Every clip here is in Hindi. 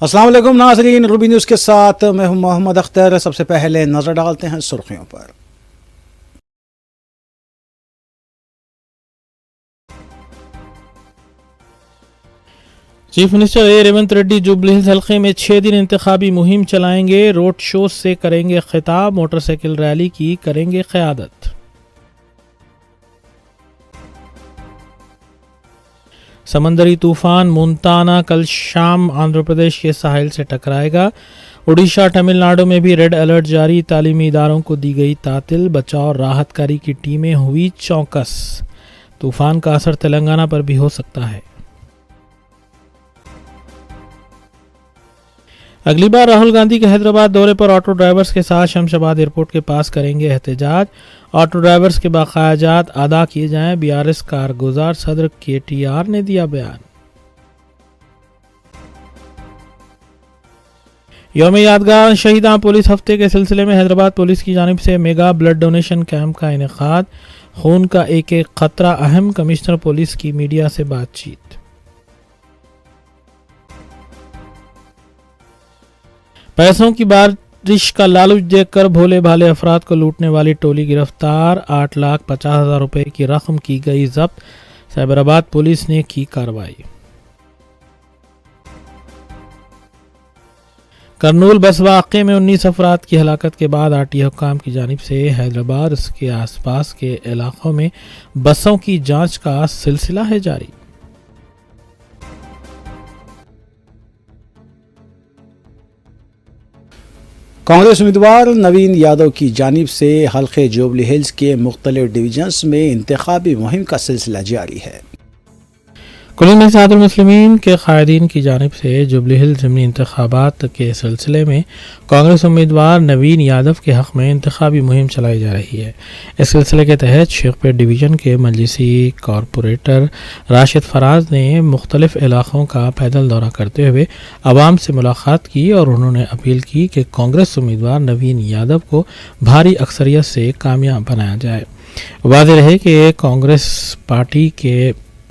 अस्सलाम वालेकुम नाज़रीन, रूबी न्यूज़ के साथ मैं हूं मोहम्मद अख्तर। सबसे पहले नजर डालते हैं सुर्खियों पर। चीफ मिनिस्टर ए रेवंत रेड्डी जुबली हिल्स हल्के में 6 दिन इंतखाबी मुहिम चलाएंगे। रोड शो से करेंगे खिताब, मोटरसाइकिल रैली की करेंगे क़यादत। समंदरी तूफान मोंताना कल शाम आंध्र प्रदेश के साहिल से टकराएगा। उड़ीसा तमिलनाडु में भी रेड अलर्ट जारी, तालीमी इदारों को दी गई तातिल। बचाव और राहत कार्य की टीमें हुई चौकस। तूफान का असर तेलंगाना पर भी हो सकता है। अगली बार राहुल गांधी के हैदराबाद दौरे पर ऑटो ड्राइवर्स के साथ शमशाबाद एयरपोर्ट के पास करेंगे एहतजाज। ऑटो ड्राइवर्स के बकायाजात अदा किए जाएं, बीआरएस कारगुजार सदर केटीआर ने दिया बयान। यौम यादगार शहीदां पुलिस हफ्ते के सिलसिले में हैदराबाद पुलिस की जानिब से मेगा ब्लड डोनेशन कैंप का इनेकाद। खून का एक एक खतरा अहम, कमिश्नर पुलिस की मीडिया से बातचीत। पैसों की बारिश का लालच देकर भोले भाले अफराद को लूटने वाली टोली गिरफ्तार। 8,50,000 रुपए की रकम की गई जब्त। साइबराबाद पुलिस ने की कार्रवाई। करनूल बस वाक़े में 19 अफराद की हलाकत के बाद आरटीए हुक्काम की जानिब से हैदराबाद इसके आसपास के इलाकों में बसों की जांच का सिलसिला है जारी। कांग्रेस उम्मीदवार नवीन यादव की जानिब से हल्के जुबली हिल्स के मुख्तलिफ डिवीजन्स में इंतखाबी मुहिम का सिलसिला जारी है। कुल्लू इत्तेहादुल मुस्लिमीन के कायदीन की जानिब से जुबली हिल्स ज़िमनी इंतखाबात के सिलसिले में कांग्रेस उम्मीदवार नवीन यादव के हक़ में इंतखाबी मुहिम चलाई जा रही है। इस सिलसिले के तहत शेखपेट डिवीज़न के मजलिसी कॉरपोरेटर राशिद फराज ने मुख्तलिफ इलाक़ों का पैदल दौरा करते हुए आवाम से मुलाकात की और उन्होंने अपील की कि कांग्रेस उम्मीदवार नवीन यादव को भारी अक्सरियत से कामयाब बनाया जाए। वाज़ेह रहे कि कांग्रेस पार्टी के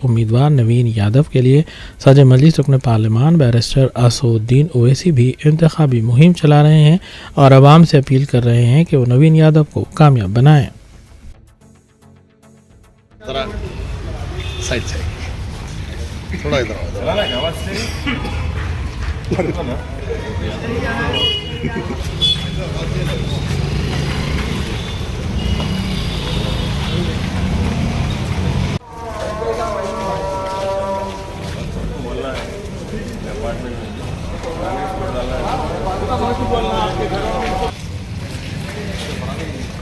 उम्मीदवार नवीन यादव के लिए सदर मजलिस रुकन पार्लिमान बैरिस्टर असदुद्दीन ओवैसी भी इंतखाबी मुहिम चला रहे हैं और आवाम से अपील कर रहे हैं कि वो नवीन यादव को कामयाब बनाएं। थोड़ा इधर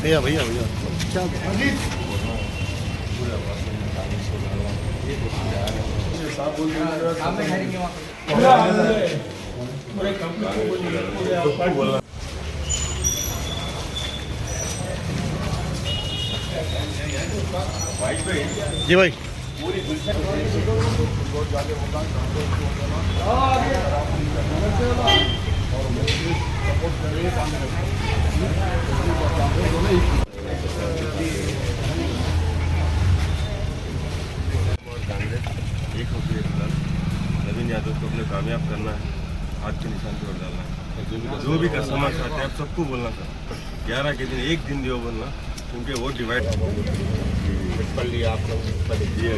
भैया भैया जी भाई एक होती है फिलहाल नवीन यादव को अपने कामयाब करना है, हाथ के निशान पे वोट डालना है। जो भी कस्टमर चाहते हैं आप सबको बोलना सर 11 के दिन एक दिन दियो बोलना, क्योंकि वोट डिवाइड पढ़ लिया आप लोग जी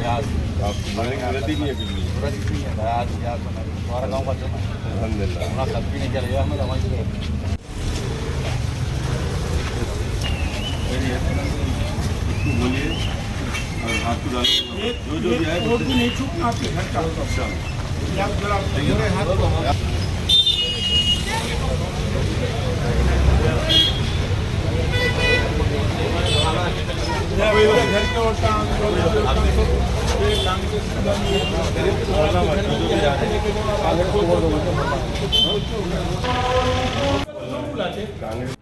आप बोलने की गलती नहीं है बिल्कुल। हमारा गाँव का अल्हम्दुलिल्लाह हमारा सब भी नहीं चलेगा हमें बोलिए और हाथ को डालो जो जो भी है नहीं छूटना आपके घर का कांग्रेस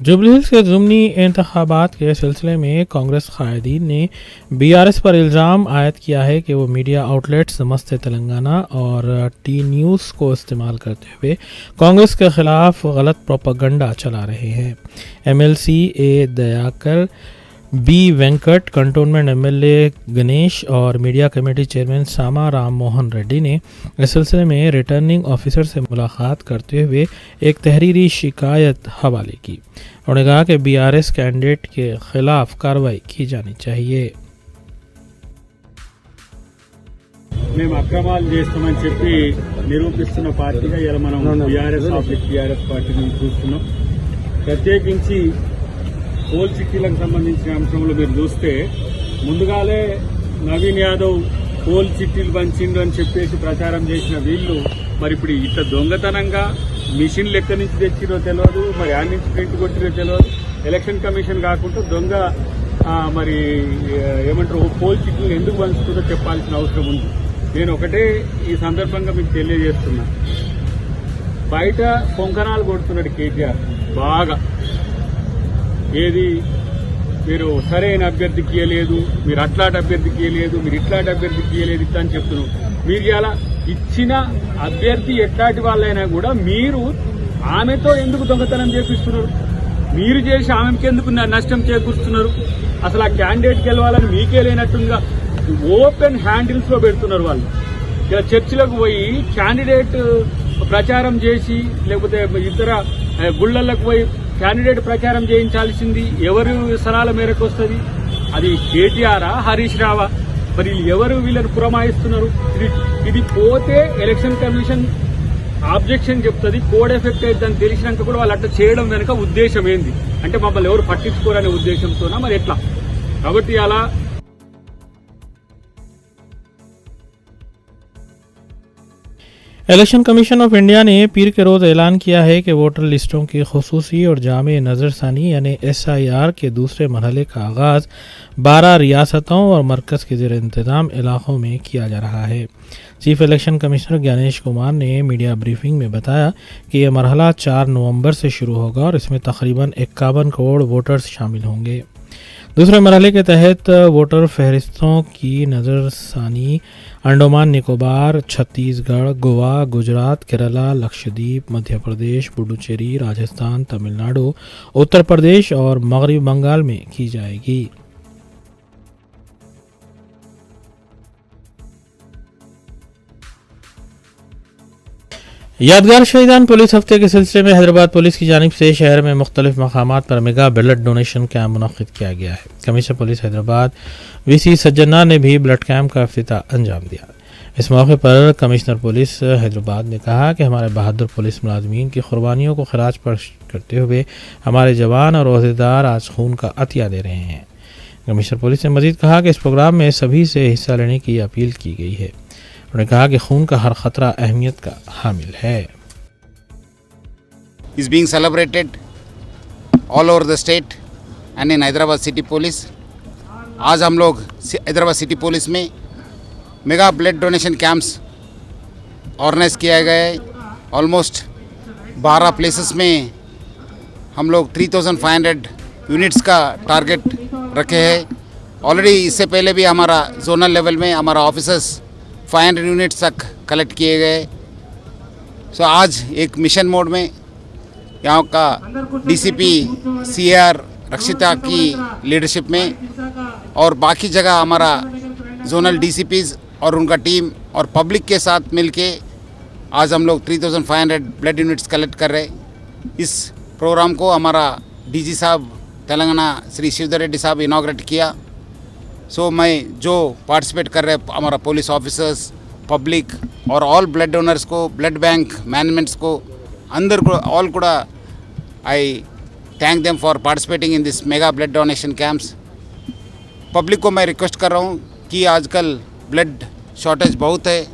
जुबली हिल्स के ज़िमनी इंतखाबात के सिलसिले में कांग्रेस कायदीन ने बीआरएस पर इल्ज़ाम आयद किया है कि वो मीडिया आउटलेट्स नमस्ते तेलंगाना और टी न्यूज़ को इस्तेमाल करते हुए कांग्रेस के ख़िलाफ़ गलत प्रोपेगेंडा चला रहे हैं। MLC A Dayakar B Venkat, cantonment MLA Ganesh और मीडिया कमेटी चेयरमैन सामा राम मोहन रेड्डी ने इस सिलसिले में रिटर्निंग ऑफिसर से मुलाकात करते हुए एक तहरीरी शिकायत हवाले की। उन्होंने कहा कि बीआरएस कैंडिडेट के खिलाफ कार्रवाई की जानी चाहिए। మేము అక్రమాలు చేస్తామని చెప్పి నిరూపిస్తున్న పార్టీగా ఇలా మనం టీఆర్ఎస్ పార్టీని చూస్తున్నాం. ప్రత్యేకించి పోల్ చిట్టీలకు సంబంధించిన అంశంలో మీరు చూస్తే ముందుగాలే నవీన్ యాదవ్ పోల్ చిట్టీలు పంచిండు అని చెప్పేసి ప్రచారం చేసిన వీళ్ళు మరి ఇప్పుడు ఇట్లా దొంగతనంగా మిషన్లు ఎక్కడి నుంచి తెచ్చిరో తెలియదు, మరి ఆడి నుంచి ప్రింట్ కొట్టిరో తెలియదు. ఎలక్షన్ కమిషన్ కాకుండా దొంగ మరి ఏమంటారు పోల్ చిట్టీలు ఎందుకు పంచుతుందో చెప్పాల్సిన అవసరం ఉంది. నేను ఒకటే ఈ సందర్భంగా మీకు తెలియజేస్తున్నా, బయట పొంకనాలు కొడుతున్నాడు కేటీఆర్ బాగా. ఏది మీరు సరైన అభ్యర్థికి ఇవ్వలేదు, మీరు అట్లాంటి అభ్యర్థికి ఇవ్వలేదు, మీరు ఇట్లాంటి అభ్యర్థికి ఇవ్వలేదు ఇట్లా అని చెప్తున్నాం. మీరు ఇలా ఇచ్చిన అభ్యర్థి ఎట్లాంటి వాళ్ళైనా కూడా మీరు ఆమెతో ఎందుకు దొంగతనం చేపిస్తున్నారు? మీరు చేసి ఆమెకి ఎందుకు నష్టం చేకూరుస్తున్నారు? అసలు ఆ క్యాండిడేట్ గెలవాలని మీకే లేనట్టుగా ఓపెన్ హ్యాండిల్స్ లో పెడుతున్నారు వాళ్ళు. ఇలా చర్చిలకు పోయి క్యాండిడేట్ ప్రచారం చేసి లేకపోతే ఇతర గుళ్లలకు పోయి క్యాండిడేట్ ప్రచారం చేయించాల్సింది ఎవరు సలహాల మేరకు వస్తుంది? అది కేటీఆరా, హరీష్ రావా? మరి ఎవరు వీళ్ళని పురమాయిస్తున్నారు? ఇది పోతే ఎలక్షన్ కమిషన్ ఆబ్జెక్షన్ చెప్తుంది, కోడ్ ఎఫెక్ట్ అవుతుందని తెలిసినాక కూడా వాళ్ళు అట్లా చేయడం వెనుక ఉద్దేశం ఏంది? అంటే మమ్మల్ని ఎవరు పట్టించుకోరనే ఉద్దేశంతోనా మరి ఎట్లా? కాబట్టి అలా इलेक्शन कमीशन ऑफ इंडिया ने पीर के रोज़ ऐलान किया है कि वोटर लिस्टों की खुसूसी और जामे नज़रसानी यानी SIR के दूसरे मरहले का आगाज़ 12 रियासतों और मरकज़ के ज़ेर इंतज़ाम इलाक़ों में किया जा रहा है। Chief election commissioner Gyanesh Kumar ने मीडिया ब्रीफिंग में बताया कि यह मरहला 4 नवंबर से शुरू होगा और इसमें तकरीबन 51 करोड़ वोटर्स शामिल होंगे। दूसरे मरहले के तहत वोटर फहरिस्तों की नज़रसानी अंडमान निकोबार, छत्तीसगढ़, गोवा, गुजरात, केरला, लक्षद्वीप, मध्य प्रदेश, पुडुचेरी, राजस्थान, तमिलनाडु, उत्तर प्रदेश और मगरबी बंगाल में की जाएगी। यादगार शहीदान पुलिस हफ्ते के सिलसिले में हैदराबाद पुलिस की जानिब से शहर में मुख्तलिफ मकामात पर मेगा ब्लड डोनेशन कैंप मुनक्किद किया गया है। कमिश्नर पुलिस हैदराबाद VC सज्जना ने भी ब्लड कैंप का इफ्तिताह अंजाम दिया। इस मौके पर कमिश्नर पुलिस हैदराबाद ने कहा कि हमारे बहादुर पुलिस मुलाजमीन की कुर्बानियों को खराज पेश करते हुए हमारे जवान और ओहदेदार आज खून का अतिया दे रहे हैं। कमिश्नर पुलिस ने मजीद कहा कि इस प्रोग्राम में सभी से हिस्सा लेने की अपील की गई है। उन्होंने कहा कि खून का हर खतरा अहमियत का हामिल है। is being celebrated all over the state and in Hyderabad City Police. आज हम लोग हैदराबाद सिटी पुलिस में mega blood donation camps organise किया गया है। ऑलमोस्ट 12 प्लेसेस में हम लोग 3500 यूनिट्स का टारगेट रखे हैं। ऑलरेडी इससे पहले भी हमारा जोनल लेवल में हमारा ऑफिसर्स 500 यूनिट्स तक कलेक्ट किए गए। सो आज एक मिशन मोड में यहाँ का DCP CR रक्षिता की लीडरशिप में और बाकी जगह हमारा जोनल DCPs और उनका टीम और पब्लिक के साथ मिलके आज हम लोग 3500 ब्लड यूनिट्स कलेक्ट कर रहे हैं। इस प्रोग्राम को हमारा DG साहब तेलंगाना श्री शिवधर रेड्डी साहब इनॉग्रेट किया। सो मैं जो पार्टिसिपेट कर रहे हमारा पुलिस ऑफिसर्स, पब्लिक और ऑल ब्लड डोनर्स को, ब्लड बैंक मैनेजमेंट्स को अंदर को ऑल कूड़ा आई thank them for participating in this mega blood donation camps. Public को मैं रिक्वेस्ट कर रहा हूँ कि आजकल ब्लड शॉर्टेज बहुत है।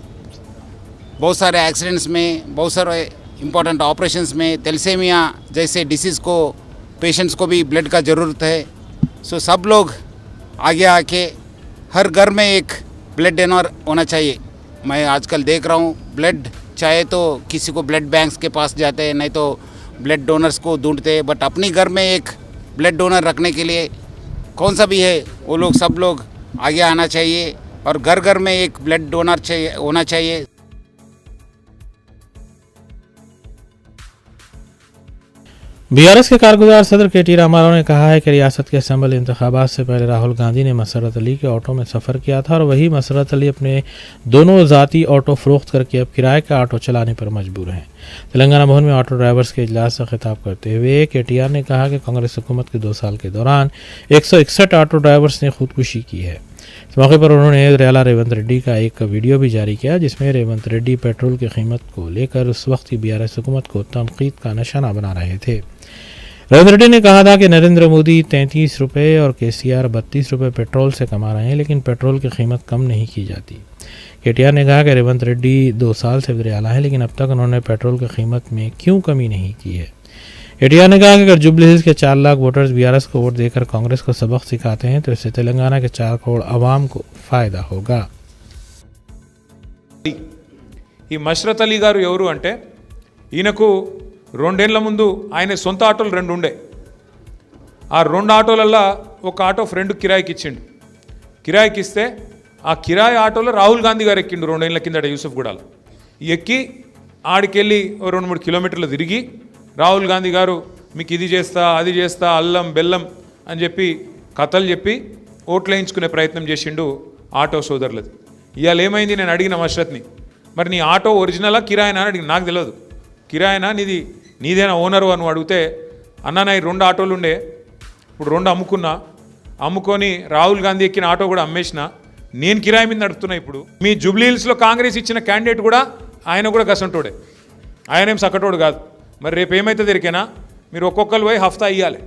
बहुत सारे एक्सीडेंट्स में, बहुत सारे इम्पोर्टेंट ऑपरेशंस में, थैलेसीमिया जैसे डिसीज़ को पेशेंट्स को भी ब्लड का ज़रूरत है। सो सब लोग आगे आके हर घर में एक ब्लड डोनर होना चाहिए। मैं आजकल देख रहा हूँ ब्लड चाहे तो किसी को ब्लड बैंक्स के पास जाते हैं, नहीं तो ब्लड डोनर्स को ढूंढते हैं, बट अपनी घर में एक ब्लड डोनर रखने के लिए कौन सा भी है वो लोग सब लोग आगे आना चाहिए और घर घर में एक ब्लड डोनर चाहिए होना चाहिए। बीआरएस के कारगुजार सदर के टी रामाराव ने कहा है कि रियासत के असेंबली इंतखाबात से पहले राहुल गांधी ने मसरत अली के ऑटो में सफ़र किया था और वही मसरत अली अपने दोनों ज़ाती ऑटो फरोख्त करके अब किराए का ऑटो चलाने पर मजबूर हैं। तेलंगाना भवन में ऑटो ड्राइवर्स के इजलास से खिताब करते हुए केटीआर ने कहा कि कांग्रेस हुकूमत के 2 साल के दौरान 161 ऑटो ड्राइवर्स ने खुदकुशी की है। इस मौके पर उन्होंने रैला रेवंत रेड्डी का एक वीडियो भी जारी किया जिसमें रेवंत रेड्डी पेट्रोल की कीमत को लेकर उस वक्त की बीआरएस हुकूमत को तनकीद का निशाना बना रहे थे। रेवंत रेड्डी ने कहा था कि नरेंद्र मोदी 33 रुपये और केसीआर 32 रुपये पेट्रोल से कमा रहे हैं, लेकिन पेट्रोल की कीमत कम नहीं की जाती। केटीआर ने कहा कि रेवंत रेड्डी 2 साल से वज़ीर आला है, लेकिन अब तक उन्होंने पेट्रोल की कीमत में क्यों कमी नहीं की है। केटीआर ने कहा कि अगर जुबली हिल्स के 4 लाख वोटर्स बीआरएस को वोट देकर कांग्रेस को सबक सिखाते हैं तो इससे तेलंगाना के 4 करोड़ आवाम को फायदा होगा। ఈ మష్రత్ అలీ గారు ఎవరు అంటే ఈయనకు 2 ఏళ్ల ముందు ఆయన సొంత ఆటోలు 2 ఉండే. ఆ 2 ఆటోలల్లో ఒక ఆటో ఫ్రెండ్ కిరాయికి ఇచ్చిండు. కిరాయికి ఇస్తే ఆ కిరాయి ఆటోలో రాహుల్ గాంధీ గారు ఎక్కిండు 2 ఏళ్ల కిందట యూసుఫ్గూడలో. ఎక్కి ఆడికెళ్ళి 2-3 కిలోమీటర్లు తిరిగి రాహుల్ గాంధీ గారు మీకు ఇది చేస్తా అది చేస్తా అల్లం బెల్లం అని చెప్పి కథలు చెప్పి ఓట్లు వేయించుకునే ప్రయత్నం చేసిండు ఆటో సోదరులది. ఇవాళ ఏమైంది, నేను అడిగిన మష్రత్ని, మరి నీ ఆటో ఒరిజినలా కిరాయినా అని అడిగిన. నాకు తెలియదు కిరాయినా నీదేనా ఓనరు అని అడిగితే, అన్న నా 2 ఆటోలు ఉండే, ఇప్పుడు 2 అమ్ముకొని రాహుల్ గాంధీ ఎక్కిన ఆటో కూడా అమ్మేసిన, నేను కిరాయి మీద నడుపుతున్నా. ఇప్పుడు మీ జూబ్లీ హిల్స్లో కాంగ్రెస్ ఇచ్చిన క్యాండిడేట్ కూడా ఆయన కూడా గసంటోడే, ఆయనేం సక్కటోడు కాదు. మరి రేపు ఏమైతే దొరికేనా మీరు ఒక్కొక్కరు పోయి హఫ్తా ఇవ్వాలి,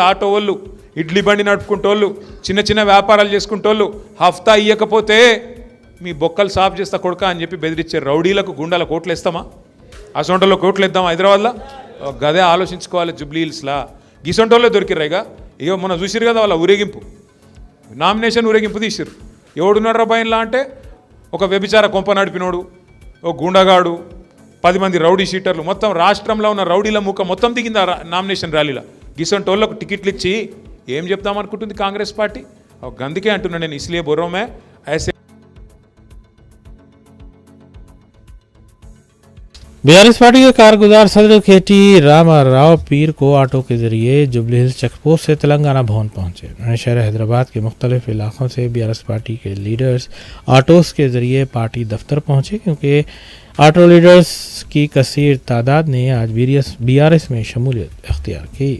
ఆటో వాళ్ళు, ఇడ్లీ బండి నడుపుకుంటోళ్ళు, చిన్న చిన్న వ్యాపారాలు చేసుకుంటోళ్ళు హఫ్తా ఇవ్వకపోతే మీ బొక్కలు సాఫ్ చేస్తా కొడుక అని చెప్పి బెదిరించారు. రౌడీలకు గుండాలకు ఓట్లు వేస్తామా, అసొంటోళ్ళలో ఓట్లు వేద్దామా హైదరాబాద్లో? గదే ఆలోచించుకోవాలి. జూబ్లీ హిల్స్లా గీసొంటోళ్ళే దొరికిర్రాయిగా. ఇక మొన్న చూసిరు కదా వాళ్ళ ఊరేగింపు, నామినేషన్ ఊరేగింపు తీసిరు. ఎవడున్నాడు రాబాయిన్లా అంటే ఒక వ్యభిచార కొంప నడిపినోడు, ఒక గుండగాడు, 10 మంది రౌడీ షీటర్లు, మొత్తం రాష్ట్రంలో ఉన్న రౌడీల ముఖం మొత్తం దిగింది ఆ నామినేషన్ ర్యాలీలో. గిసొంటోళ్ళకు టికెట్లు ఇచ్చి ఏం చెప్తామనుకుంటుంది కాంగ్రెస్ పార్టీ? గందుకే అంటున్నా నేను, ఇస్లియే బొర్రోమే ऐसे। बीआरएस पार्टी के कारगुजार सदर केटी रामाराव पीर को ऑटो के जरिए जुबली हिल्स चेकपोस्ट से तेलंगाना भवन पहुंचे। उन्होंने शहर हैदराबाद के मुख्तलिफ इलाकों से बीआरएस पार्टी के लीडर्स ऑटोस के जरिए पार्टी दफ्तर पहुंचे, क्योंकि ऑटो लीडर्स की कसीर तादाद ने आज बीआरएस में शमूलियत अख्तियार की।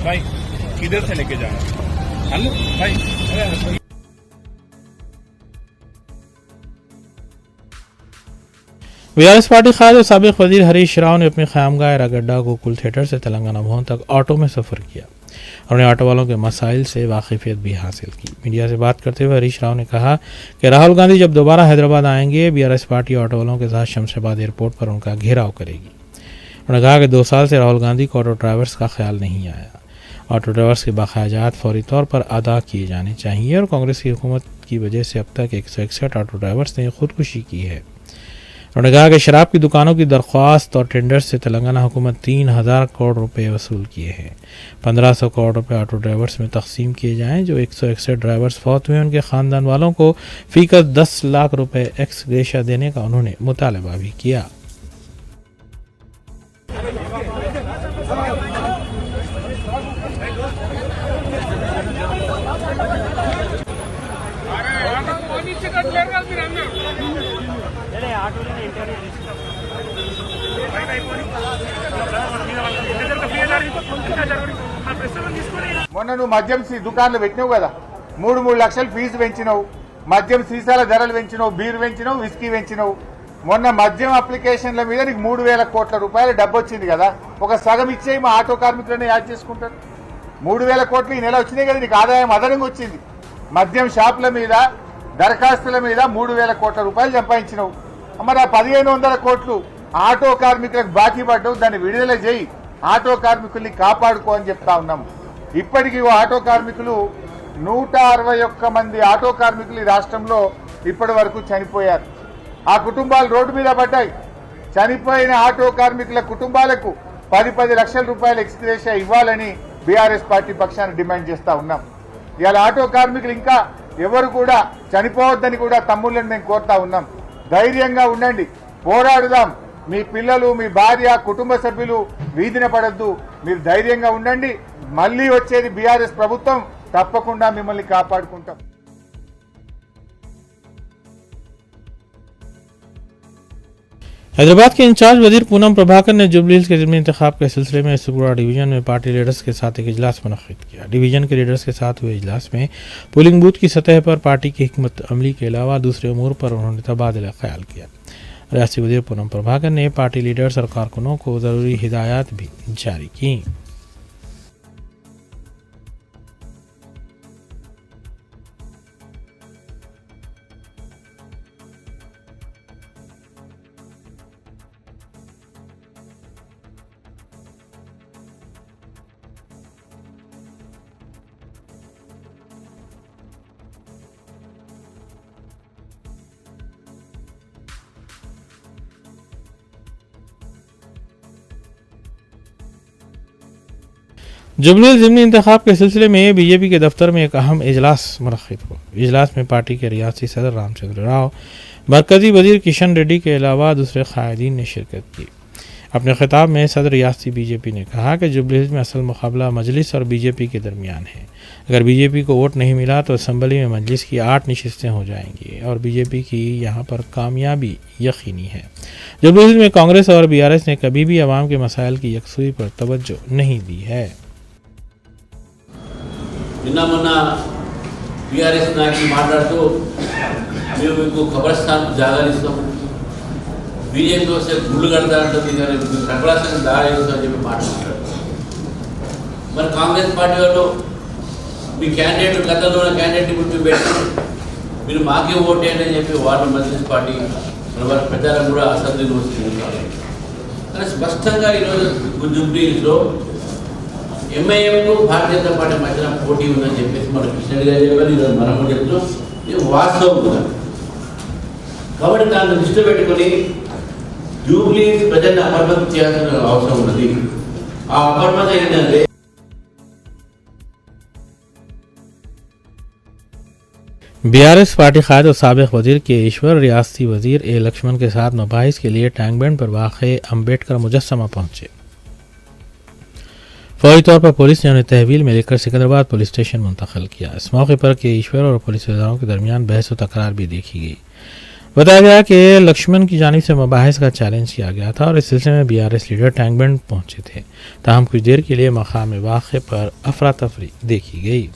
भाई किधर से लेके जाना हेलो भाई। बीआरएस पार्टी खाद और साबिक वजीर हरीश राव ने अपनी ख़यामगाह रागड्डा गोकुल थिएटर से तेलंगाना भवन तक ऑटो में सफ़र किया और उन्हें ऑटो वालों के मसाइल से वाकिफियत भी हासिल की। मीडिया से बात करते हुए हरीश राव ने कहा कि राहुल गांधी जब दोबारा हैदराबाद आएंगे, बीआरएस पार्टी ऑटो वालों के साथ शमशाबाद एयरपोर्ट पर उनका घेराव करेगी। उन्होंने कहा कि 2 साल से राहुल गांधी को ऑटो ड्राइवर्स का ख्याल नहीं आया। ऑटो ड्राइवर्स के बाखयाजात फौरी तौर पर अदा किए जाने चाहिए और कांग्रेस की हुकूमत की वजह से अब तक 161 ऑटो ड्राइवर्स ने खुदकुशी की है। उन्होंने कहा कि शराब की दुकानों की दरख्वास्त और टेंडर से तेलंगाना हुकूमत 3000 करोड़ रुपए वसूल किए हैं। 1500 करोड़ रुपए ऑटो ड्राइवर्स में तकसीम किए जाएं। जो 161 ड्राइवर्स फौत हुए उनके ख़ानदान वालों को फ़ीकत 10 लाख रुपए एक्स ग्रेशिया देने का उन्होंने मुतालबा भी किया। మొన్న నువ్వు మద్యం దుకాణాలు పెట్టినావు కదా, 3 లక్షలు ఫీజు పెంచినావు, మద్యం సీసాల ధరలు పెంచినావు, బీర్ పెంచినావు, విస్కీ పెంచినావు. మొన్న మద్యం అప్లికేషన్ల మీద నీకు 3000 కోట్ల రూపాయలు డబ్బు వచ్చింది కదా, ఒక సగం ఇచ్చేయి మా ఆటో కార్మికులనే యాడ్ చేసుకుంటారు. 3000 కోట్లు ఈ నెల వచ్చినాయి కదా, నీకు ఆదాయం అదనంగా వచ్చింది. మద్యం షాపుల మీద దరఖాస్తుల మీద 3000 కోట్ల రూపాయలు సంపాదించినావు. మరి ఆ 1500 కోట్లు ఆటో కార్మికులకు బాకీ పడ్డావు, దాన్ని విడుదల చేయి, ఆటో కార్మికుల్ని కాపాడుకో అని చెప్తా ఉన్నాం. ఇప్పటికీ ఆటో కార్మికులు 161 మంది ఆటో కార్మికులు ఈ రాష్ట్రంలో ఇప్పటి వరకు చనిపోయారు. ఆ కుటుంబాలు రోడ్డు మీద పడ్డాయి. చనిపోయిన ఆటో కార్మికుల కుటుంబాలకు 10 లక్షల రూపాయలు ఎక్స్ గ్రేషియా ఇవ్వాలని బీఆర్ఎస్ పార్టీ పక్షాన డిమాండ్ చేస్తా ఉన్నాం. ఇవాళ ఆటో కార్మికులు ఇంకా ఎవరు కూడా చనిపోవద్దని కూడా తమ్ముళ్ళని మేము కోరుతా ఉన్నాం. ధైర్యంగా ఉండండి, పోరాడుదాం. మీ పిల్లలు, మీ భార్య, కుటుంబ సభ్యులు వీధిన పడద్దు. మీరు ధైర్యంగా ఉండండి. మళ్ళీ వచ్చేది బీఆర్ఎస్ ప్రభుత్వం, తప్పకుండా మిమ్మల్ని కాపాడుకుంటాం. हैदराबाद के इंचार्ज वजीर पूनम प्रभाकर ने जुबली हिल्स के ज़िमनी इंतखाब के सिलसिले में सुगुड़ा डिवीजन में पार्टी लीडर्स के साथ एक इजलास मुनक़्क़िद किया। डिवीजन के लीडर्स के साथ हुए इजलास में पोलिंग बूथ की सतह पर पार्टी की हिकमत अमली के अलावा दूसरे उमूर पर उन्होंने तबादला ख्याल किया। रियासती वजीर पूनम प्रभाकर ने पार्टी लीडर्स और कारकुनों को ज़रूरी हिदायत भी जारी की। जुबली ज़िमनी इंतखाब के सिलसिले में बीजेपी के दफ्तर में एक अहम इजलास मुनक़्क़िद हुआ। इजलास में पार्टी के रियासती सदर रामचंद्र राव, मरकज़ी वजीर किशन रेड्डी के अलावा दूसरे कायदीन ने शिरकत की। अपने खिताब में सदर रियासती बीजेपी ने कहा कि जुबली हिल्स में असल मुकाबला मजलिस और बीजेपी के दरमियान है। अगर बीजेपी को वोट नहीं मिला तो असम्बली में मजलिस की 8 नशिस्तें हो जाएंगी और बीजेपी की यहाँ पर कामयाबी यकीनी है। जुबली हिल्स में कांग्रेस और बीआरएस ने कभी भी अवाम के मसाइल की यकसुई पर तवज्जो नहीं दी है। నిన్న మొన్న టీఆర్ఎస్ నాయకులు మాట్లాడుతూ మేము మీకు ఖబర్స్థాన్ జాగాలు ఇస్తాం, బీజేపీ వస్తే గుళ్ళు కడతారంటుంది కానీ ప్రకాశం దారి అని చెప్పి మాట్లాడుతారు. మరి కాంగ్రెస్ పార్టీ వాళ్ళు మీ క్యాండిడేట్ గతంలో ఉన్న క్యాండిడేట్ గురించి పెట్టి మీరు మాకే ఓటేయండి అని చెప్పి వాళ్ళు మజ్లిస్ పార్టీ వారి ప్రచారం కూడా అసెంబ్లీలో వస్తుంది. కానీ స్పష్టంగా ఈరోజు జూబ్లీహిల్స్లో ఎంఐఎంకు భారతీయ జనతా పార్టీ మధ్యన పోటీ ఉందని చెప్పేసి మన కృష్ణరెడ్డి గారు చెప్పారు, ఈరోజు మనం కూడా చెప్తున్నాం. ఇది వాస్తవం కూడా. కాబట్టి దాన్ని దృష్టిలో పెట్టుకొని జూబ్లీ ప్రజల్ని అప్రమత్తం చేయాల్సిన అవసరం ఉన్నది. ఆ అప్రమత్తం ఏంటంటే बीआरएस पार्टी कायद और साबिक वजीर के ईश्वर रियासती वजीर ए लक्ष्मण के साथ मबाहिस के लिए टैंक बैंड पर वाक़े अम्बेडकर मुजस्समा पहुंचे। फौरी तौर पर पुलिस ने उन्हें तहवील में लेकर सिकंदराबाद पुलिस स्टेशन मुंतकिल किया। इस मौके पर के ईश्वर और पुलिस अदारों के दरमियान बहस और तकरार भी देखी गई। बताया गया कि लक्ष्मण की जानिब से मबाहिस का चैलेंज किया गया था और इस सिलसिले में बीआरएस लीडर टैंक बैंड पहुंचे थे। ताहम कुछ देर के लिए मकाम वाक़े पर अफरा तफरी देखी गई।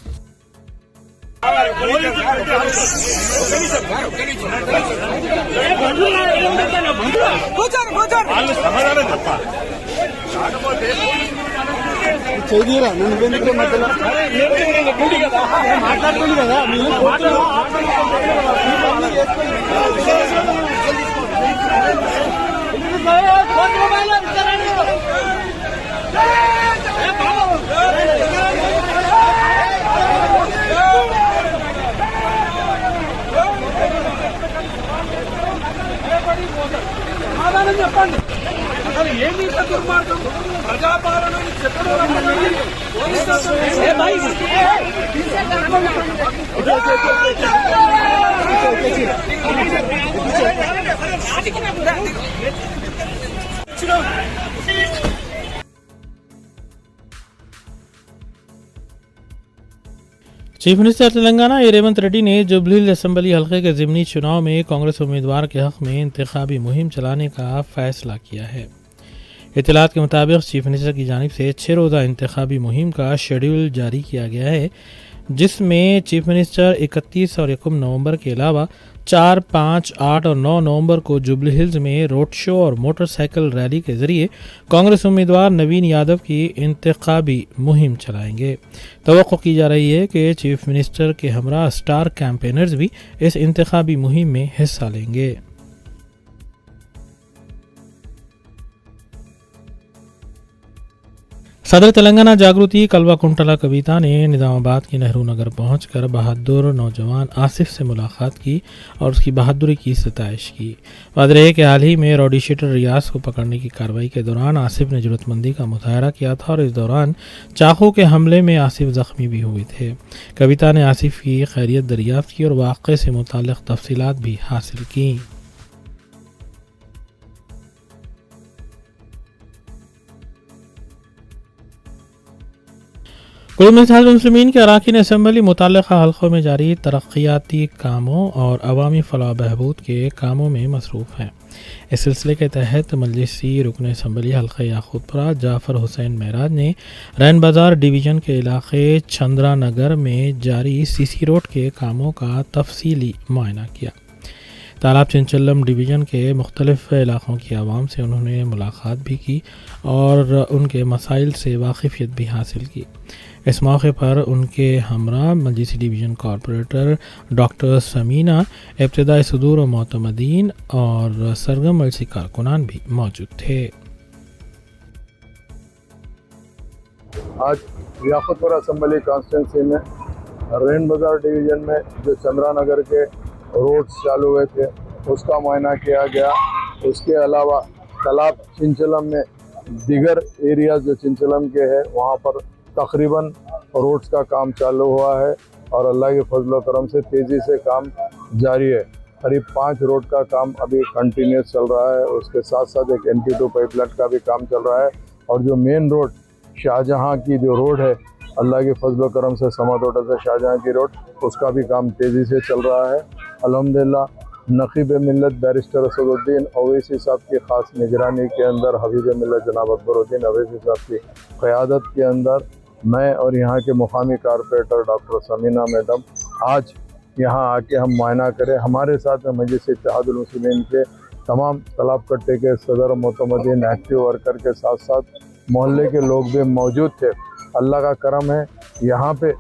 చెప్పండి అసలు ఏంటి దుర్మార్గం ప్రజాపాలన चीफ मिनिस्टर तेलंगाना रेवंत रेड्डी ने जुबली हिल्स असेंबली हल्के के ज़िमनी चुनाव में कांग्रेस उम्मीदवार के हक़ में इंतखाबी मुहिम चलाने का फैसला किया है। इत्तलात के मुताबिक चीफ मिनिस्टर की जानिब से 6 रोज़ा इंतखाबी मुहिम का शेड्यूल जारी किया गया है, जिसमें चीफ मिनिस्टर 31 और 1 नवंबर के अलावा 4, 5, 8 और 9 नवंबर को जुबली हिल्स में रोड शो और मोटरसाइकिल रैली के जरिए कांग्रेस उम्मीदवार नवीन यादव की इंतखाबी मुहिम चलाएंगे। तवक्को की जा रही है कि चीफ मिनिस्टर के हमरा स्टार कैंपेनर्स भी इस इंतखाबी मुहिम में हिस्सा लेंगे। सदर तेलंगाना जागृति कलवा कुंटला कविता ने निजामाबाद के नेहरू नगर पहुंचकर बहादुर नौजवान आसिफ से मुलाकात की और उसकी बहादुरी की सताइश की। वादे है कि हाल ही में रॉडी शीटर रियाज को पकड़ने की कार्रवाई के दौरान आसिफ ने जरूरतमंदी का मुजाहरा किया था और इस दौरान चाकू के हमले में आसिफ जख्मी भी हुए थे। कविता ने आसिफ की खैरियत दरियाफ्त की और वाक़े से मुताल्लिक़ तफसीलात भी हासिल की। कुल मिलाकर मुस्लिमीन के अरकान असम्बली मुतल्लिक़ा हल्क़ों में जारी तरक्याती कामों और अवामी फलाह बहबूद के कामों में मसरूफ़ हैं। इस सिलसिले के तहत मजलिसी रुकन असम्बली हल्क़ा याकूतपुरा जाफ़र हुसैन महराज ने रैन बाज़ार डिवीज़न के इलाके चंद्रा नगर में जारी सीसी रोड के कामों का तफसीली मुआयना किया। तालाब चिंचल्लम डिवीज़न के मुख्तलिफ़ इलाक़ों की आवाम से उन्होंने मुलाकात भी की और उनके मसाइल से वाकिफ़ियत भी हासिल की। इस मौके पर उनके हमरा मजलिसी डिवीज़न कॉरपोरेटर डॉक्टर समीना, इब्तिदाई सदूर व मोतमदीन और सरगम मजलिसी कारकुनान भी मौजूद थे। आज याकूतपुरा असम्बली कॉन्स्टिट्यूंसी में रैन बाज़ार डिवीज़न में जो चंद्रा नगर के रोड्स चालू हुए थे उसका मुआयना किया गया। उसके अलावा तालाब चिंचलम में दीगर एरियाज जो चिंचलम के हैं वहाँ पर तकरीबन रोड्स का काम चालू हुआ है और अल्लाह के फजल करम से तेज़ी से काम जारी है। करीब 5 रोड का काम अभी कंटिन्यूस चल रहा है। उसके साथ साथ एक NP2 पाइपलाइन का भी काम चल रहा है और जो मेन रोड शाहजहाँ की जो रोड है अल्लाह के फजल करम से समत होटल से शाहजहाँ की रोड उसका भी काम तेज़ी से चल रहा है। अल्हम्दुलिल्लाह नक़ीब मिल्लत बैरिस्टर असदुद्दीन ओवैसी साहब की ख़ास निगरानी के अंदर हबीब मिल्लत जनाब अकबरुद्दीन ओवैसी साहब की क़यादत के अंदर मैं और यहाँ के मुकामी कारपोरेटर डॉक्टर समीना मैडम आज यहाँ आके हम मुआयना करें। हमारे साथ में मजलिस इत्तेहादुल मुस्लिमीन के तमाम तालाब कट्टे के सदर मोतमदीन एक्टिव वर्कर के साथ साथ मोहल्ले के लोग भी मौजूद थे। अल्लाह का करम है, यहाँ पे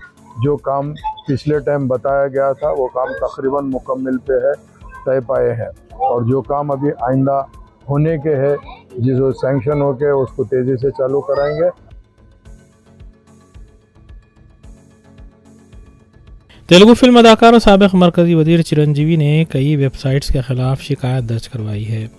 जो काम पिछले टाइम बताया गया था वो काम तकरीबन मुकम्मिल पे है, तय पाए हैं और जो काम अभी आइंदा होने के है जिसको सैंक्शन हो के उसको तेज़ी से चालू कराएंगे। तेलुगु फिल्म अदाकार और साबिक़ मरकज़ी वज़ीर चिरंजीवी ने कई वेबसाइट्स के ख़िलाफ़ शिकायत दर्ज करवाई है।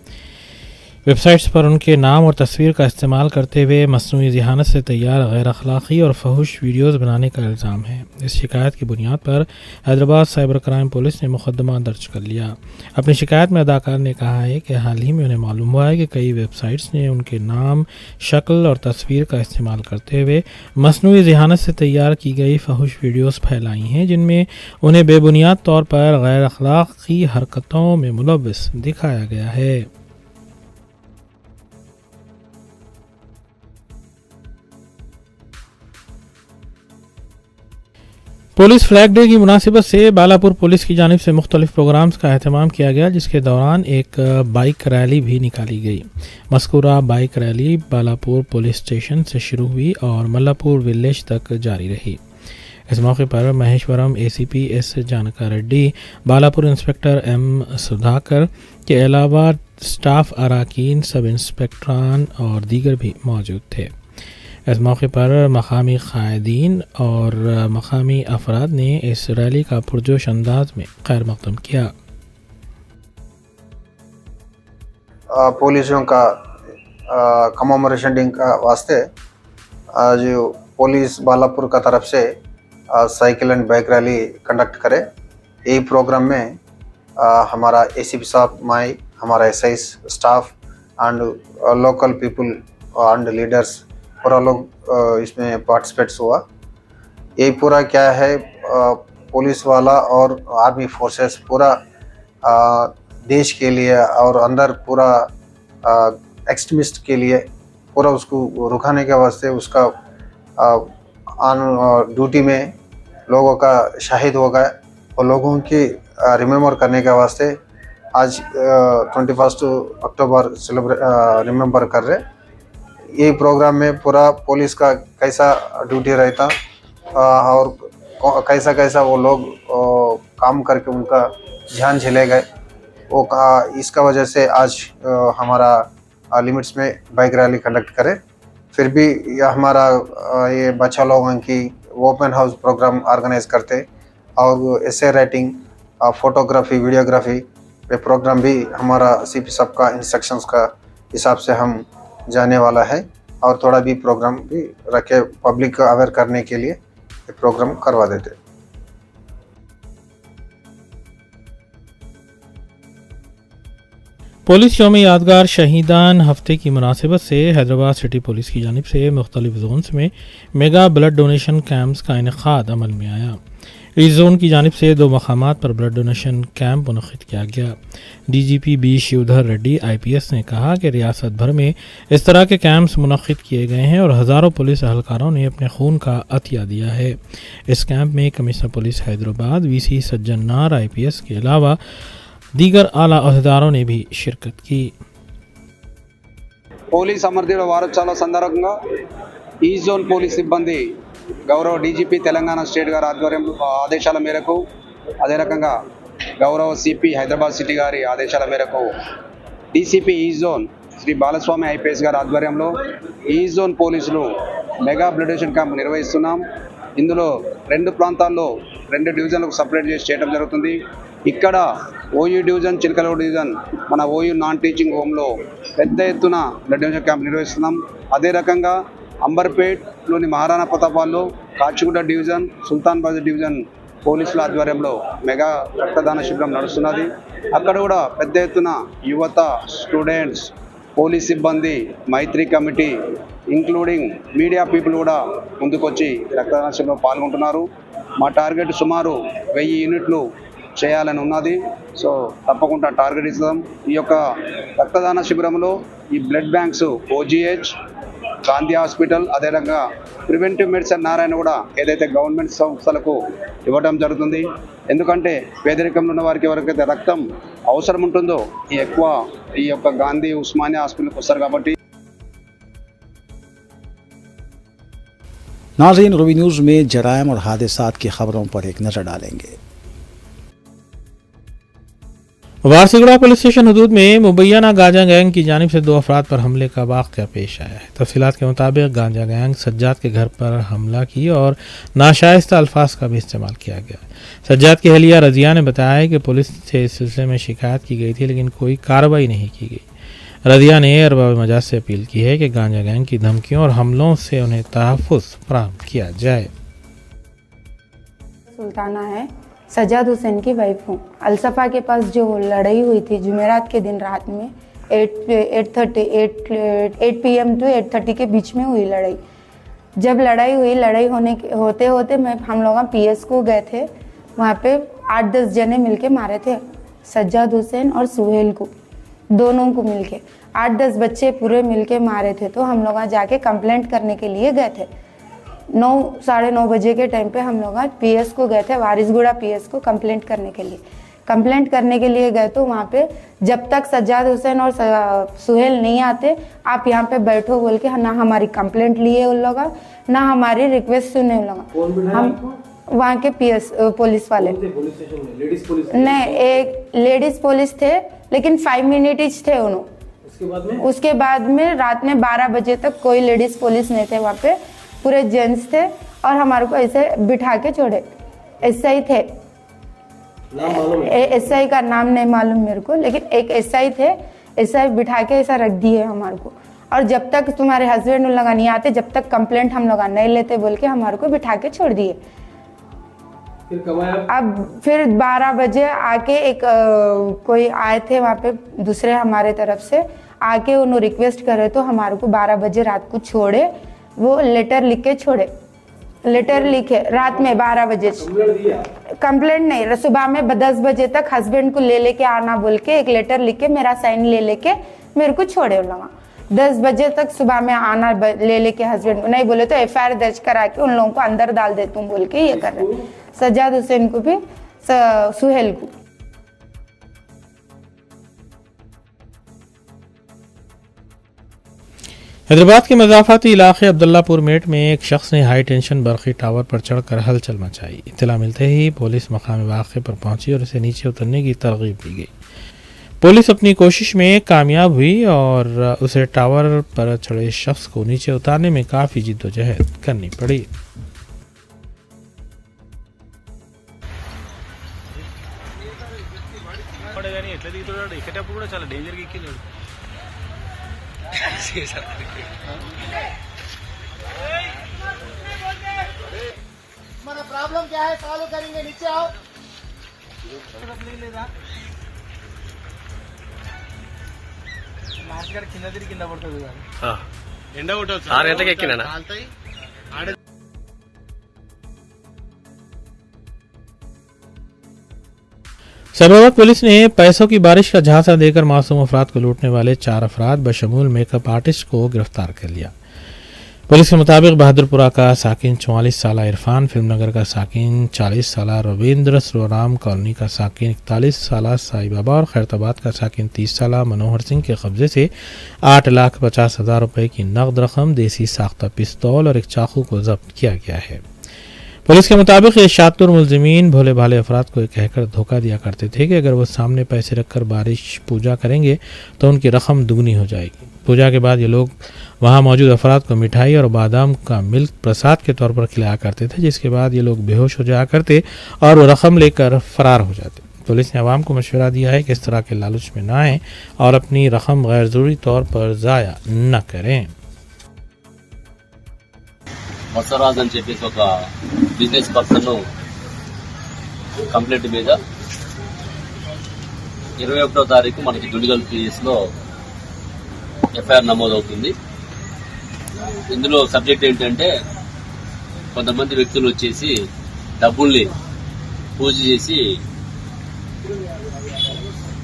वेबसाइट्स पर उनके नाम और तस्वीर का इस्तेमाल करते हुए मसनूई ज़हानत से तैयार गैर अखलाक़ी और फहुश वीडियोज़ बनाने का इल्ज़ाम है। इस शिकायत की बुनियाद पर हैदराबाद साइबर क्राइम पुलिस ने मुकदमा दर्ज कर लिया। अपनी शिकायत में अदाकार ने कहा है कि हाल ही में उन्हें मालूम हुआ है कि कई वेबसाइट्स ने उनके नाम, शक्ल और तस्वीर का इस्तेमाल करते हुए मसनूई ज़हानत से तैयार की गई फहुश वीडियोज़ फैलाई हैं जिनमें उन्हें बेबुनियाद तौर पर गैर अखलाक़ी हरकतों में मुलव्वस दिखाया गया है। पुलिस फ्लैग डे की मुनासिबत से बालापुर पुलिस की जानिब से मुख्तलिफ प्रोग्राम्स का अहतमाम किया गया जिसके दौरान एक बाइक रैली भी निकाली गई। मज़कूरा bike rally Balapur police station से शुरू हुई और मल्लापुर विलेज तक जारी रही। इस मौके पर Maheshwaram ACP S Janka Reddy, Balapur inspector M Sudhakar के अलावा स्टाफ अराकीन, सब इंस्पेक्टरान और दीगर भी मौजूद थे। इस मौके पर मकामी कायदीन और मकामी अफराद ने इस रैली का पुरजोश अंदाज में खैर मकदम किया। पुलिसों का कमेमोरेशन डे का वास्ते आज पुलिस बालापुर का तरफ से cycle and bike rally conduct करे। यही प्रोग्राम में हमारा ACP साहब, माई, हमारा SI staff and local people and leaders पूरा लोग इसमें पार्टिसिपेट्स हुआ। ये पूरा क्या है, पुलिस वाला और आर्मी फोर्सेस पूरा देश के लिए और अंदर पूरा एक्सट्रीमिस्ट के लिए पूरा उसको रुकाने के वास्ते उसका ऑन ड्यूटी में लोगों का शहीद हो गए और लोगों की रिमेम्बर करने के वास्ते आज 21 अक्टूबर रिमेम्बर कर रहे। ये प्रोग्राम में पूरा पुलिस का कैसा ड्यूटी रहता और कैसा कैसा वो लोग काम करके उनका जान झेले गए वो इसका वजह से आज हमारा लिमिट्स में बाइक रैली कंडक्ट करे। फिर भी यह हमारा ये बच्चा लोगों की ओपन हाउस प्रोग्राम ऑर्गेनाइज करते और एसे राइटिंग, फोटोग्राफी, वीडियोग्राफी पे प्रोग्राम भी हमारा सीपी साहब का इंस्ट्रक्शंस का हिसाब से हम जाने वाला है और थोड़ा भी प्रोग्राम भी रखे पब्लिक को अवेयर करने के लिए ये प्रोग्राम करवा देते। पुलिस यौम यादगार शहीदान हफ्ते की मुनासिबत से हैदराबाद सिटी पुलिस की जानिब से मुख्तलिफ जोन्स में मेगा ब्लड डोनेशन कैंप्स का इनेकाद अमल में आया। इस जोन की जानिब से 2 मकामात पर ब्लड डोनेशन कैंप मुनक़िद किया गया। DGP B Shivdhar Reddy IPS ने कहा कि रियासत भर में इस तरह के कैंप्स मुनक़िद किए गए हैं और हज़ारों पुलिस अहलकारों ने अपने खून का अतिया दिया है। इस कैंप में कमिश्नर पुलिस हैदराबाद VC सज्जन नार IPS के अलावा दीगर आला अहदेदारों ने भी शिरकत की। పోలీస్ అమరవీరుల వారోత్సవాల సందర్భంగా ఈ జోన్ పోలీస్ సిబ్బంది గౌరవ DGP తెలంగాణ స్టేట్ గారి ఆధ్వర్యంలో ఆదేశాల మేరకు, అదే రకంగా గౌరవ CP హైదరాబాద్ సిటీ గారి ఆదేశాల మేరకు DCP ఈ జోన్ శ్రీ బాలస్వామి IPS గారి ఆధ్వర్యంలో ఈ జోన్ పోలీసులు మెగా బ్లడ్ డొనేషన్ క్యాంప్ నిర్వహిస్తున్నాం। ఇందులో 2 ప్రాంతాల్లో 2 డివిజన్లకు సపరేట్ చేసి చేయడం జరుగుతుంది। ఇక్కడ OU డివిజన్, చిలకలూరు డివిజన్, మన OU నాన్ టీచింగ్ హోమ్లో పెద్ద ఎత్తున బ్లడ్ డొనేషన్ క్యాంప్ నిర్వహిస్తున్నాం। అదే రకంగా అంబర్పేట్లోని మహారాణా ప్రతాపాల్లో కాచిగూడ డివిజన్, సుల్తాన్ బాజర్ డివిజన్ పోలీసుల ఆధ్వర్యంలో మెగా రక్తదాన శిబిరం నడుస్తున్నది। అక్కడ కూడా పెద్ద ఎత్తున యువత, స్టూడెంట్స్, పోలీస్ సిబ్బంది, మైత్రి కమిటీ ఇంక్లూడింగ్ మీడియా పీపుల్ కూడా ముందుకొచ్చి రక్తదాన శిబిరంలో పాల్గొంటున్నారు। మా టార్గెట్ సుమారు 1000 యూనిట్లు చేయాలని ఉన్నది। సో తప్పకుండా టార్గెట్ ఇస్తాం। ఈ యొక్క రక్తదాన శిబిరంలో ఈ blood banks OGH, Gandhi hospital, అదేవిధంగా ప్రివెంటివ్ మెడిసిన్ నారాయణ కూడా ఏదైతే గవర్నమెంట్ సంస్థలకు ఇవ్వడం జరుగుతుంది। ఎందుకంటే పేదరికంలో ఉన్న వారికి ఎవరికైతే రక్తం అవసరం ఉంటుందో ఎక్కువ ఈ యొక్క గాంధీ, ఉస్మానియా హాస్పిటల్కి వస్తారు కాబట్టి। नाज़रीन, रूबी न्यूज़ में जराइम और हादसात की खबरों पर एक नज़र डालेंगे। वारसीगुड़ा पुलिस स्टेशन हदूद में मुबैना गांजा गैंग की जानिब से 2 अफराद पर हमले का वाक़या पेश आया है। तफसीलात के मुताबिक गांजा गैंग सज्जाद के घर पर हमला की और नाशाइस्ता अल्फाज का भी इस्तेमाल किया गया। सज्जाद की अहलिया रजिया ने बताया कि पुलिस से इस सिलसिले में शिकायत की गई थी, लेकिन कोई कार्रवाई नहीं की गई। रजिया ने अरबाब मजाज से अपील की है कि गांजा गैंग की धमकियों और हमलों से उन्हें तहफ़्फ़ुज़ फराहम किया जाए। सुल्ताना है, सज्जाद हुसैन की वाइफ हूँ। अलसफा के पास जो लड़ाई हुई थी जुमेरात के दिन रात में 8 PM to 8:30 के बीच में हुई लड़ाई। जब लड़ाई हुई, लड़ाई होते होते हम लोग PS को गए थे। वहाँ पे 8-10 जने मिलके मारे थे सज्जाद हुसैन और सुहेल को, दोनों को मिलके 8-10 बच्चे पूरे मिलके मारे थे। तो हम लोग जाके कंप्लेंट करने के लिए गए थे। 9-9:30 बजे के टाइम पे हम लोग PS को गए थे, वारिसगुड़ा PS को कंप्लेंट करने के लिए। कंप्लेंट करने के लिए गए तो वहाँ पे जब तक सज्जाद हुसैन और सुहेल नहीं आते, आप यहाँ पे बैठो बोल के ना हमारी कंप्लेंट लिए उन लोग, ना हमारी रिक्वेस्ट सुने उन लोग। हम वहाँ के PS पुलिस वाले नहीं, एक लेडीज पुलिस थे, लेकिन 5 मिनट थे उन्होंने। उसके बाद में रात में 12 बजे तक कोई लेडीज पुलिस नहीं थे वहाँ पे, पूरे जेंट्स थे और हमारे को ऐसे बिठा के छोड़े। SI थे, SI का नाम नहीं मालूम मेरे को, लेकिन एक SI थे, SI बिठा के ऐसा रख दिए हमारे को। और जब तक तुम्हारे हस्बैंड लोग नहीं आते, जब तक कंप्लेंट हम लोग नहीं लेते बोल के हमारे को बिठा के छोड़ दिए। अब फिर 12 बजे आके एक कोई आए थे वहाँ पे दूसरे हमारे तरफ से, आके उन्होंने रिक्वेस्ट करे तो हमारे को 12 बजे रात को छोड़े। वो लेटर लिख के छोड़े, लेटर लिखे रात में 12 बजे। कंप्लेंट नहीं, सुबह में 10 बजे तक हस्बैंड को ले लेके आना बोल के एक लेटर लिख के मेरा साइन ले लेके मेरे को छोड़े उन लोग। 10 बजे तक सुबह में आना ले लेके हस्बैंड को, नहीं बोले तो FIR दर्ज करा के उन लोगों को अंदर डाल देता हूँ बोल के ये कर रहे हैं। सज्जाद हुसैन को भी, सुहेल को। हैदराबाद के मज़ाफ़ाती इलाके अब्दुल्लापुर मेट में एक शख्स ने हाई टेंशन बरक़ी टावर पर चढ़कर हलचल मचाई। इत्तला मिलते ही पुलिस मकाम वाक़े पर पहुंची और उसे नीचे उतरने की तरगीब दी गई। पुलिस अपनी कोशिश में कामयाब हुई और उसे टावर पर चढ़े शख्स को नीचे उतारने में काफ़ी जिद्दोजहद करनी पड़ी। प्रॉब्लम क्या है सॉल्व करेंगे, नीचे आओ। కింద పడుతుంది ఎండ కొట్టవచ్చు 6 గంటలకు ఎక్కినా सबबत पुलिस ने पैसों की बारिश का झांसा देकर मासूम अफराद को लूटने वाले 4 अफराद बशमूल मेकअप आर्टिस्ट को गिरफ्तार कर लिया। पुलिस के मुताबिक बहादुरपुरा का साकिन 44 साल इरफान, फिल्मनगर का साकिन 40 साल रविंद्र, सरोराम कॉलोनी का साकिन 41 साल साई बाबा और खैरताबाद का साकिन 30 साल मनोहर सिंह के कब्जे से 8,50,000 रुपए की नकद रकम, देसी साख्ता पिस्तौल और एक चाकू को जब्त किया गया है। पुलिस के मुताबिक ये शातुर मुलजिमीन भोले भाले अफराद को कहकर धोखा दिया करते थे कि अगर वो सामने पैसे रखकर बारिश पूजा करेंगे तो उनकी रकम दुगनी हो जाएगी। पूजा के बाद ये लोग वहां मौजूद अफराद को मिठाई और बादाम का मिल्क प्रसाद के तौर पर खिलाया करते थे, जिसके बाद ये लोग बेहोश हो जाया करते और वो रकम लेकर फरार हो जाते। पुलिस ने अवाम को मशवरा दिया है कि इस तरह के लालच में न आएं और अपनी रकम गैर जरूरी तौर पर ज़ाया न करें। బసవరాజ్ అని చెప్పేసి ఒక బిజినెస్ పర్సన్ కంప్లైంట్ మీద 21వ తారీఖు మనకి దుండిగల్ పిఎస్లో ఎఫ్ఐఆర్ నమోదవుతుంది. ఇందులో సబ్జెక్ట్ ఏంటంటే కొంతమంది వ్యక్తులు వచ్చేసి డబ్బుల్ని పూజ చేసి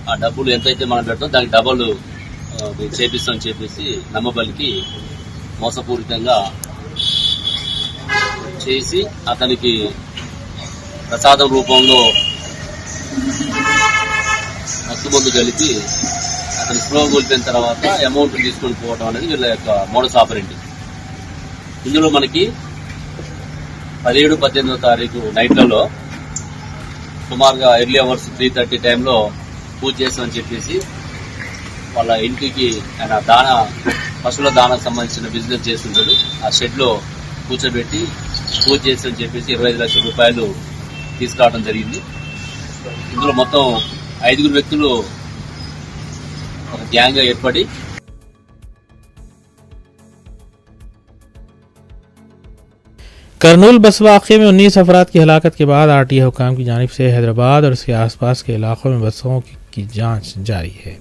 ఆ డబ్బులు ఎంతైతే మనం పెట్టామో దానికి డబ్బులు చేపిస్తామని చెప్పేసి నమ్మబలికి మోసపూరితంగా చేసి అతనికి ప్రసాదం రూపంలో మత్తుమందు కలిపి అతను స్లో కోల్పోయిన తర్వాత అమౌంట్ తీసుకొని పోవడం అనేది వీళ్ళ యొక్క మోడస్ ఆపరెండి. ఇందులో మనకి 17-18వ తారీఖు నైట్లలో సుమారుగా ఎర్లీ అవర్స్ 3:30 టైంలో పూజ చేస్తామని చెప్పేసి వాళ్ళ ఇంటికి ఆయన పశువుల దానాకు సంబంధించిన బిజినెస్ చేస్తుంటాడు. ఆ షెడ్లో కూర్చోబెట్టి పూజ చేస్తామని చెప్పేసి 25 లక్షల రూపాయలు తీసుకురావడం జరిగింది. ఇందులో మొత్తం 5 వ్యక్తులు ఒక గ్యాంగ్గా ఏర్పడి करनूल बस वाक़े में 19 अफराद की हलाकत के बाद आरटीए हुकाम की जानिब से हैदराबाद और उसके आसपास के इलाकों में बसों की जांच जारी है।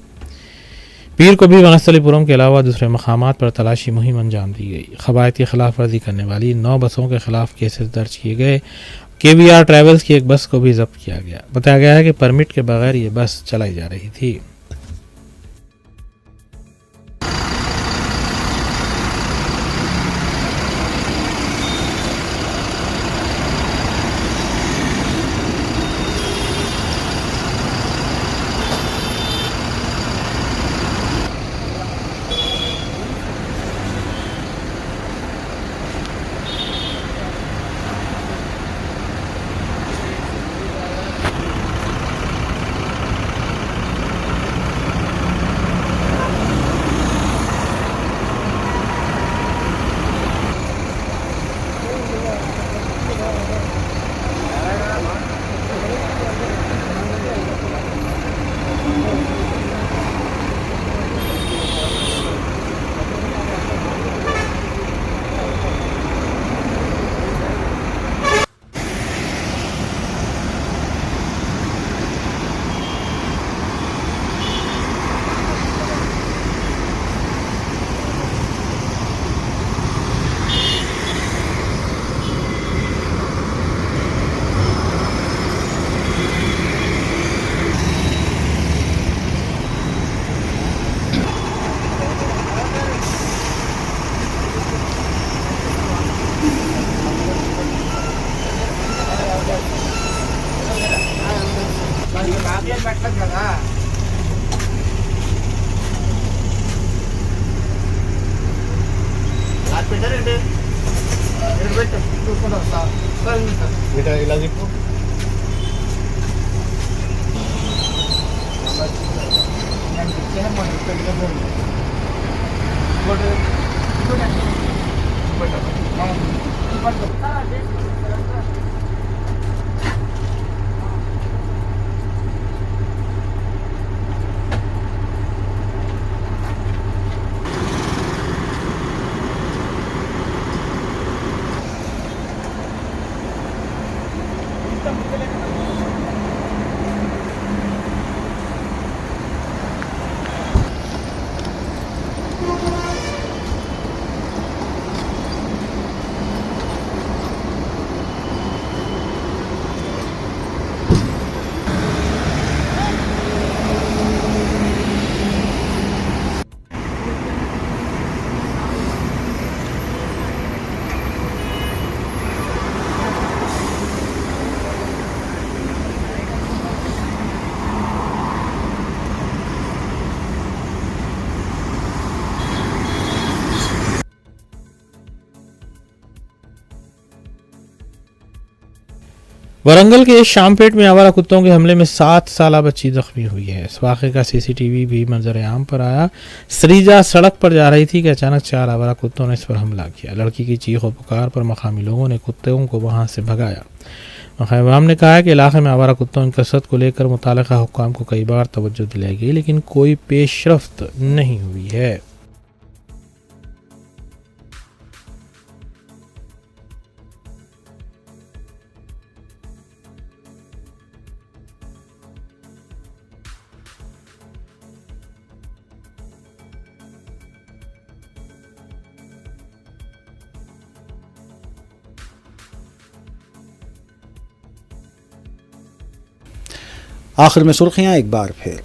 पीर को भी वनस्थलीपुरम के अलावा दूसरे मकामात पर तलाशी मुहिम अंजाम दी गई। खवायद की खिलाफ वर्जी करने वाली 9 बसों के खिलाफ केसेस दर्ज किए गए। केवीआर ट्रैवल्स की एक बस को भी जब्त किया गया। बताया गया है कि परमिट के बगैर ये बस चलाई जा रही थी। ఇలా చెప్పు वरंगल के शामपेट में आवारा कुत्तों के हमले में 7 साला बच्ची जख्मी हुई है। इस वाक़े का सीसीटीवी भी मंजर आम पर आया। सरीजा सड़क पर जा रही थी कि अचानक 4 आवारा कुत्तों ने इस पर हमला किया। लड़की की चीख और पुकार पर मकामी लोगों ने कुत्तों को वहां से भगाया। मकाम ने कहा कि इलाके में आवारा कुत्तों की कसरत को लेकर मुतालिका हुक्काम को कई बार तवज्जो दिलाई गई, लेकिन कोई पेशरफ्त नहीं हुई है। आखिर में सुर्खियां एक बार फिर।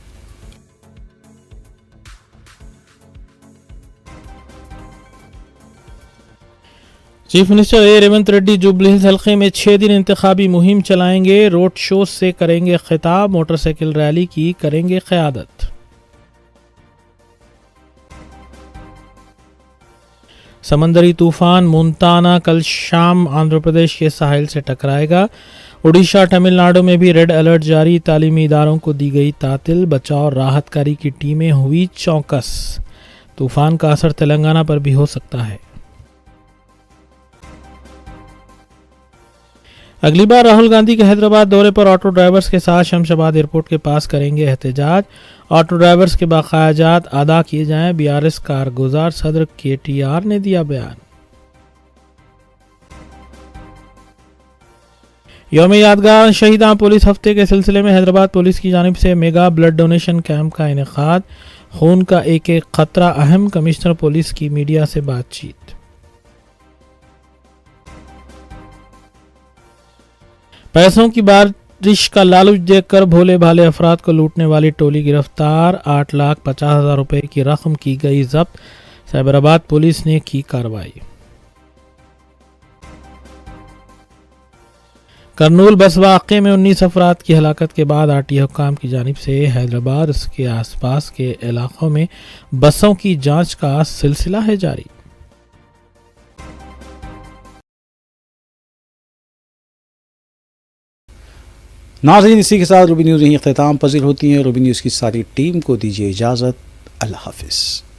चीफ मिनिस्टर ए रेवंत रेड्डी जुबली हिल्स हल्के में 6 दिन इंतखाबी मुहिम चलाएंगे। रोड शो से करेंगे खिताब, मोटरसाइकिल रैली की करेंगे क़यादत। समंदरी तूफान मोंताना कल शाम आंध्र प्रदेश के साहिल से टकराएगा। उड़ीसा तमिलनाडु में भी रेड अलर्ट जारी, तालीमी इदारों को दी गई तातिल। बचाव और राहत कार्य की टीमें हुई चौकस। तूफान का असर तेलंगाना पर भी हो सकता है। अगली बार राहुल गांधी के हैदराबाद दौरे पर ऑटो ड्राइवर्स के साथ शमशाबाद एयरपोर्ट के पास करेंगे एहतजाज। ऑटो ड्राइवर्स के बकायाजात अदा किए जाएं, बीआरएस कारगुजार सदर केटीआर ने दिया बयान। यौम यादगार शहीदां पुलिस हफ्ते के सिलसिले में हैदराबाद पुलिस की जानिब से मेगा ब्लड डोनेशन कैंप का इनेकाद। खून का एक एक खतरा अहम, कमिश्नर पुलिस की मीडिया से बातचीत। पैसों की बारिश का लालच देकर भोले भाले अफराद को लूटने वाली टोली गिरफ्तार। 8,50,000 रुपए की रकम की गई जब्त। साइबराबाद पुलिस ने की कार्रवाई। करनूल बस वाक़े में 19 अफराद की हलाकत के बाद आरटीए हुक्काम की जानिब से हैदराबाद इसके आसपास के इलाकों में बसों की जांच का सिलसिला है जारी। नाज़रीन, इसी के साथ रूबी न्यूज़ यहीं इख्तिताम पज़ीर होती है। रूबी न्यूज़ की सारी टीम को दीजिए इजाज़त। अल्लाह हाफ़िज़।